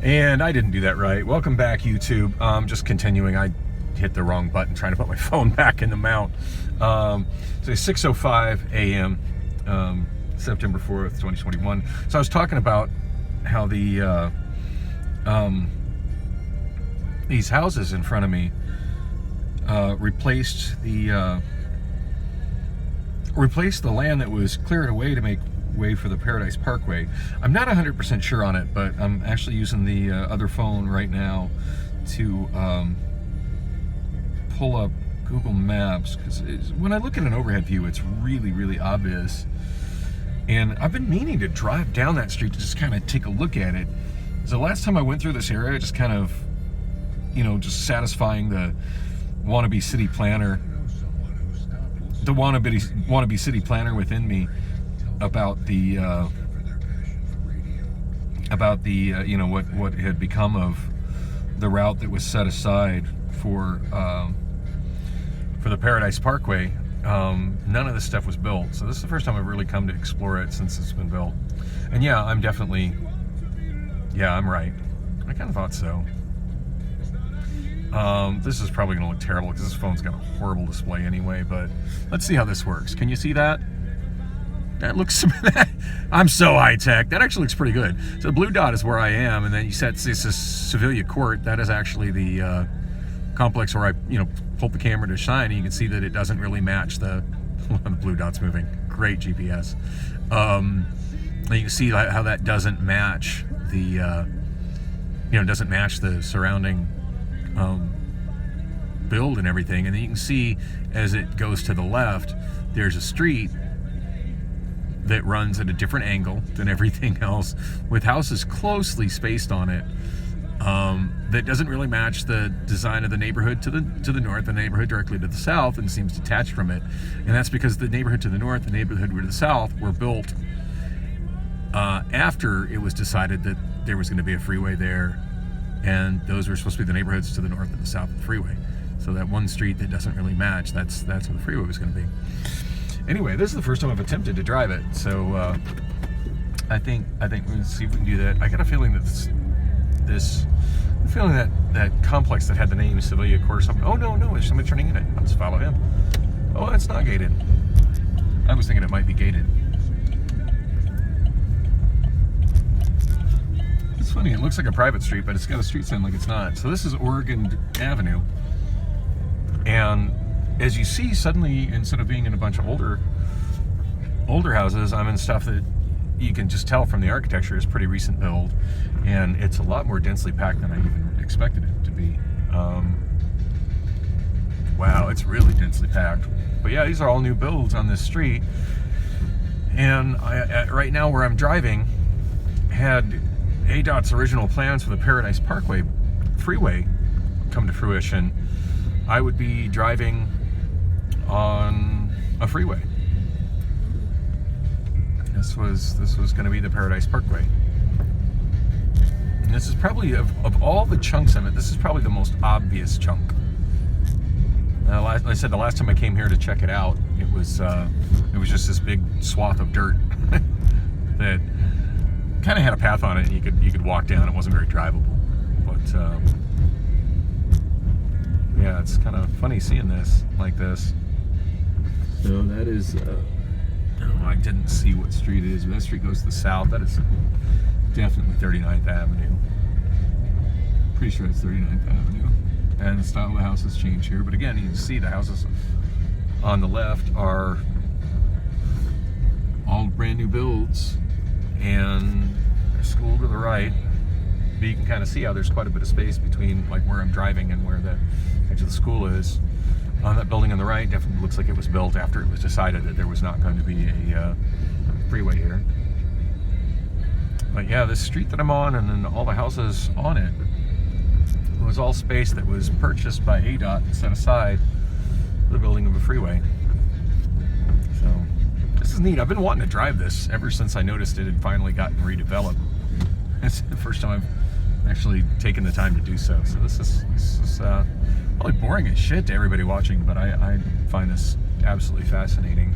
And I didn't do that right. Welcome back, YouTube. Just continuing. I hit the wrong button trying to put my phone back in the mount. So it's 6:05 a.m. September 4th, 2021. So I was talking about how the these houses in front of me replaced the land that was cleared away to make way for the Paradise Parkway. I'm not 100% sure on it, but I'm actually using the other phone right now to pull up Google Maps, because when I look at an overhead view, it's really, really obvious. And I've been meaning to drive down that street to just kind of take a look at it. So the last time I went through this area, just kind of, you know, just satisfying the wannabe city planner, the wannabe city planner within me about the you know, what had become of the route that was set aside for the Paradise Parkway. None of this stuff was built, so this is the first time I've really come to explore it since it's been built. And yeah, I'm right. I kind of thought so. This is probably gonna look terrible because this phone's got a horrible display anyway, but let's see how this works. Can you see that? That looks, I'm so high tech. That actually looks pretty good. So the blue dot is where I am, and then you said this is Sevilla Court. That is actually the complex where I, you know, pulled the camera to shine, and you can see that it doesn't really match the blue dot's moving. Great GPS. And you can see how that doesn't match the, you know, doesn't match the surrounding build and everything. And then you can see as it goes to the left, there's a street that runs at a different angle than everything else, with houses closely spaced on it, that doesn't really match the design of the neighborhood to the north, the neighborhood directly to the south, and seems detached from it. And that's because the neighborhood to the north, the neighborhood to the south were built after it was decided that there was going to be a freeway there, and those were supposed to be the neighborhoods to the north and the south of the freeway. So that one street that doesn't really match, that's where the freeway was going to be. Anyway, this is the first time I've attempted to drive it, so I think we're gonna see if we can do that. I got a feeling that that complex that had the name Sevilla Court or something. Oh no, there's somebody turning in it. I'll just follow him. Oh, it's not gated. I was thinking it might be gated. It's funny. It looks like a private street, but it's got a street sign like it's not. So this is Oregon Avenue, and as you see, suddenly, instead of being in a bunch of older houses, I'm in stuff that you can just tell from the architecture is pretty recent build, and it's a lot more densely packed than I even expected it to be. Wow, it's really densely packed. But yeah, these are all new builds on this street, and right now where I'm driving, had ADOT's original plans for the Paradise Parkway freeway come to fruition, I would be driving on a freeway. This was going to be the Paradise Parkway, and this is probably of all the chunks of it, this is probably the most obvious chunk. Like I said, the last time I came here to check it out, it was just this big swath of dirt that kind of had a path on it, and you could walk down. It wasn't very drivable, but yeah, it's kind of funny seeing this like this. So that is, I didn't see what street it is, but that street goes to the south. That is definitely 39th Avenue. Pretty sure it's 39th Avenue. And the style of the houses change here, but again, you can see the houses on the left are all brand new builds, and there's school to the right. But you can kind of see how there's quite a bit of space between like where I'm driving and where the edge of the school is. That building on the right definitely looks like it was built after it was decided that there was not going to be a freeway here. But yeah, this street that I'm on, and then all the houses on it, was all space that was purchased by ADOT and set aside for the building of a freeway. So this is neat. I've been wanting to drive this ever since I noticed it had finally gotten redeveloped. It's the first time I've actually taken the time to do so. So this is probably boring as shit to everybody watching, but I find this absolutely fascinating.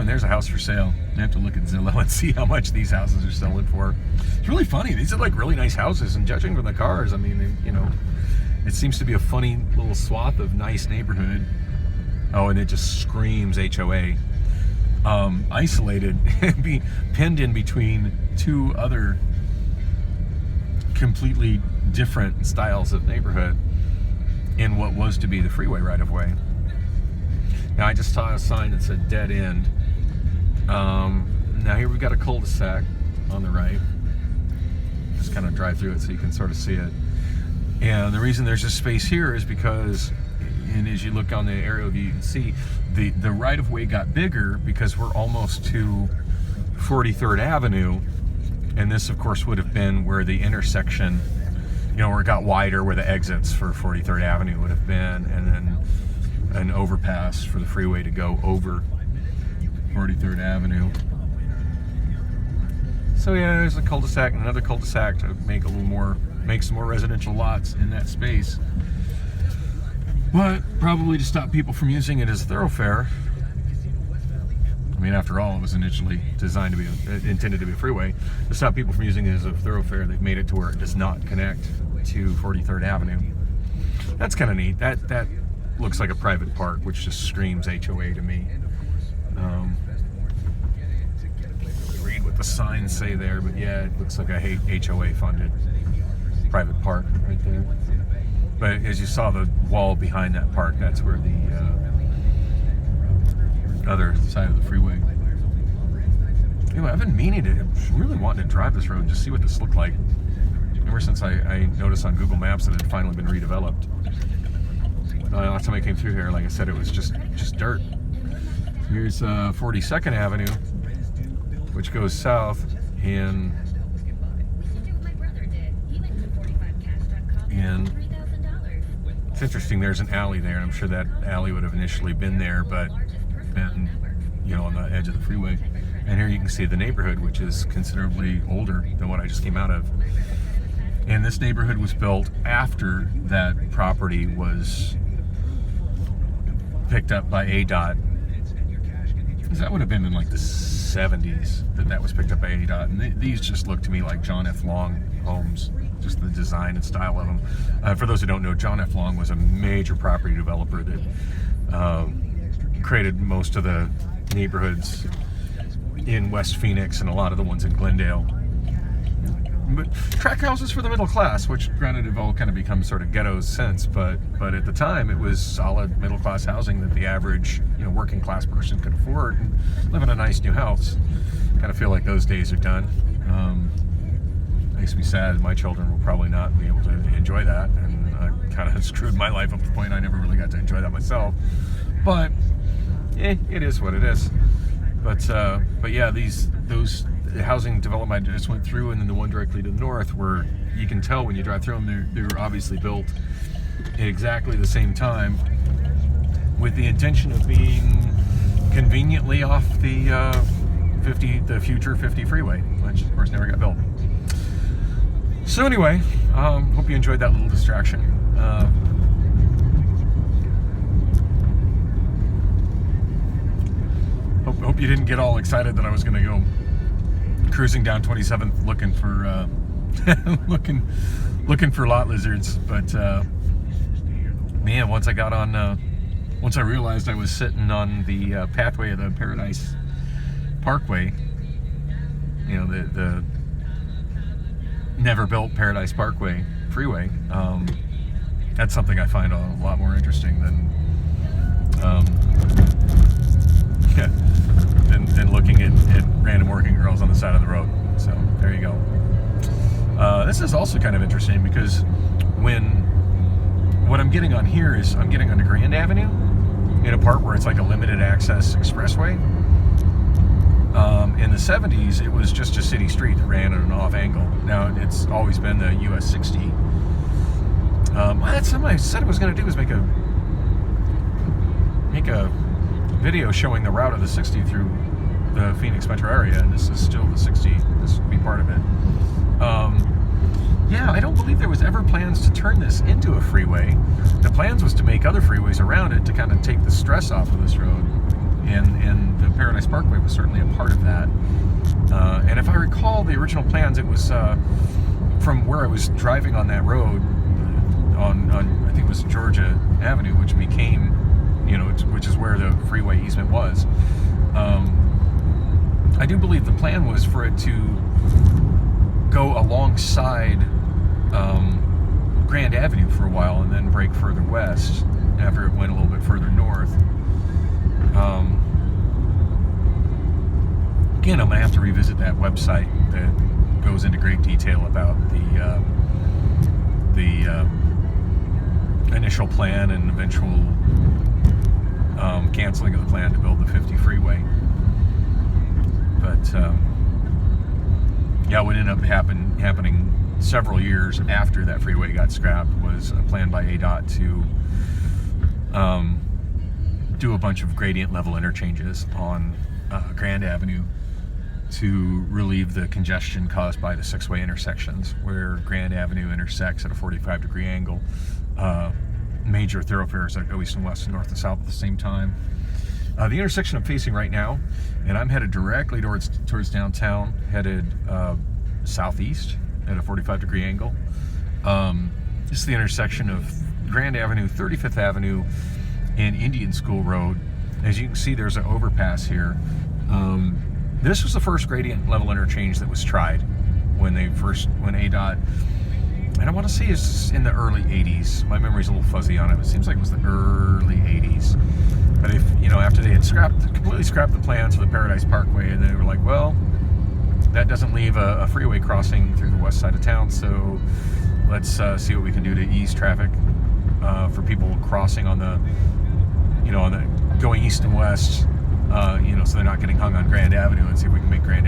and there's a house for sale. I have to look at Zillow and see how much these houses are selling for. It's really funny. These are like really nice houses, and judging from the cars, I mean, you know, it seems to be a funny little swath of nice neighborhood. Oh, and it just screams HOA. Isolated, be pinned in between two other completely different styles of neighborhood in what was to be the freeway right-of-way. Now I just saw a sign that said dead end. Now here we've got a cul-de-sac on the right. Just kind of drive through it so you can sort of see it. And the reason there's a space here is because, and as you look on the aerial view, you can see the right-of-way got bigger because we're almost to 43rd Avenue. And this, of course, would have been where the intersection, you know, where it got wider, where the exits for 43rd Avenue would have been, and then an overpass for the freeway to go over 43rd Avenue. So yeah, there's a cul-de-sac and another cul-de-sac to make a little more, make some more residential lots in that space. But probably to stop people from using it as a thoroughfare. I mean, after all, it was initially designed to be, intended to be a freeway. To stop people from using it as a thoroughfare, they've made it to where it does not connect to 43rd Avenue. That's kind of neat. That looks like a private park, which just screams HOA to me. Read what the signs say there, but yeah, it looks like a HOA funded private park right there. But as you saw the wall behind that park, that's where the other side of the freeway. Anyway, I've been meaning to, really wanting to drive this road and just see what this looked like. Ever since I noticed on Google Maps that it had finally been redeveloped. Last time I came through here, like I said, it was just dirt. Here's 42nd Avenue, which goes south, and it's interesting, there's an alley there, and I'm sure that alley would have initially been there, but been, you know, on the edge of the freeway. And here you can see the neighborhood, which is considerably older than what I just came out of. And this neighborhood was built after that property was picked up by ADOT. That would have been in like the 70s that was picked up by ADOT. And these just look to me like John F. Long homes, just the design and style of them. For those who don't know, John F. Long was a major property developer that created most of the neighborhoods in West Phoenix and a lot of the ones in Glendale. But tract houses for the middle class, which granted have all kind of become sort of ghettos since, but at the time it was solid middle class housing that the average, you know, working class person could afford and live in a nice new house. Kind of feel like those days are done. Makes me sad. My children will probably not be able to enjoy that, and I kind of screwed my life up to the point I never really got to enjoy that myself. But it is what it is. But yeah, those housing development I just went through, and then the one directly to the north, where you can tell when you drive through them, they were obviously built at exactly the same time, with the intention of being conveniently off the future 50 freeway, which of course never got built. So anyway, hope you enjoyed that little distraction. Hope you didn't get all excited that I was going to go cruising down 27th looking for looking for lot lizards. But man, once I realized I was sitting on the pathway of the Paradise Parkway, you know, the never built Paradise Parkway freeway, that's something I find a lot more interesting than than looking at random working girls on the side of the road. So there you go. This is also kind of interesting because what I'm getting on here is I'm getting onto Grand Avenue in a part where it's like a limited access expressway. In the 70s, it was just a city street that ran at an off angle. Now it's always been the US 60. That's something I said I was going to do, was make a video showing the route of the 60 through the Phoenix metro area, and this is still the 60. This will be part of it. Yeah, I don't believe there was ever plans to turn this into a freeway. The plans was to make other freeways around it to kind of take the stress off of this road. and the Paradise Parkway was certainly a part of that. And if I recall the original plans, it was from where I was driving on that road on I think it was Georgia Avenue, which became, which is where the freeway easement was. I do believe the plan was for it to go alongside Grand Avenue for a while and then break further west after it went a little bit further north. Again, I'm going to have to revisit that website that goes into great detail about the initial plan and eventual canceling of the plan to build the 50 freeway. But yeah, what ended up happening several years after that freeway got scrapped was a plan by ADOT to do a bunch of gradient level interchanges on Grand Avenue to relieve the congestion caused by the six-way intersections where Grand Avenue intersects at a 45-degree angle. Major thoroughfares that go east and west and north and south at the same time. The intersection I'm facing right now, and I'm headed directly towards downtown, headed southeast at a 45-degree angle. This is the intersection of Grand Avenue, 35th Avenue, and Indian School Road. As you can see, there's an overpass here. This was the first gradient level interchange that was tried when ADOT, and I want to say it's in the early 80s. My memory's a little fuzzy on it. It seems like it was the early 80s. But if, after they had completely scrapped the plans for the Paradise Parkway, and they were like, well, that doesn't leave a freeway crossing through the west side of town, so let's see what we can do to ease traffic for people crossing on the, going east and west, so they're not getting hung on Grand Avenue, and see if we can make Grand